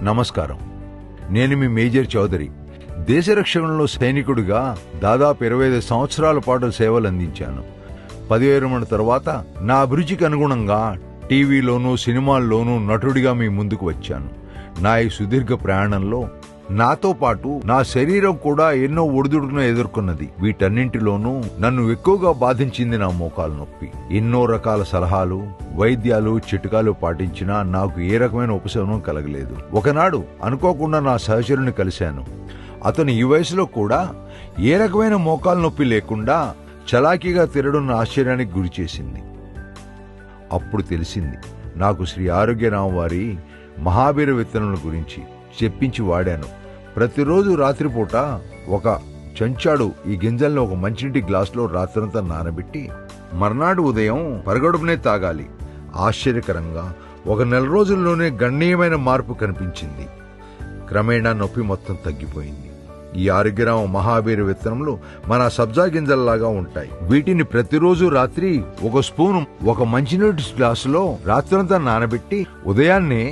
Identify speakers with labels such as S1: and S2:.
S1: నమస్కారం. నేను మీ మేజర్ చౌదరి. దేశ రక్షణలో సైనికుడిగా దాదాపు 25 సంవత్సరాల పాటు సేవలు అందించాను. 10 విరమణ తర్వాత నా అభిరుచికి అనుగుణంగా టీవీలోనూ సినిమాల్లోనూ నటుడిగా మీ ముందుకు వచ్చాను. నా ఈ సుదీర్ఘ ప్రయాణంలో నాతో పాటు నా శరీరం కూడా ఎన్నో ఒడిదుడుకులను ఎదుర్కొన్నది. వీటన్నింటిలోనూ నన్ను ఎక్కువగా బాధించింది నా మోకాలు నొప్పి. ఎన్నో రకాల సలహాలు, వైద్యాలు, చిట్కాలు పాటించినా నాకు ఏ రకమైన ఉపశమనం కలగలేదు. ఒకనాడు అనుకోకుండా నా సహచరుని కలిశాను. అతను ఈ వయసులో కూడా ఏ రకమైన మోకాలు నొప్పి లేకుండా చలాకీగా తిరగడం ఆశ్చర్యానికి గురి చేసింది. అప్పుడు తెలిసింది నాకు శ్రీ ఆరోగ్యరామ్ వారి మహావీర విత్తనముల గురించి. చెప్పించి వాడాను. ప్రతిరోజు రాత్రిపూట ఒక చెంచాడు ఈ గింజల్ని ఒక మంచినీటి గ్లాసులో రాత్రంతా నానబెట్టి మర్నాడు ఉదయం పరగడుపునే తాగాలి. ఆశ్చర్యకరంగా 1 నెల రోజుల్లోనే గణనీయమైన మార్పు కనిపించింది. క్రమేణా నొప్పి మొత్తం తగ్గిపోయింది. ఈ ఆరోగ్యరామ మహావీర విత్తనములు మన సబ్జా గింజల్లాగా ఉంటాయి. వీటిని ప్రతిరోజు రాత్రి 1 స్పూను ఒక మంచినీటి గ్లాసులో రాత్రంతా నానబెట్టి ఉదయాన్నే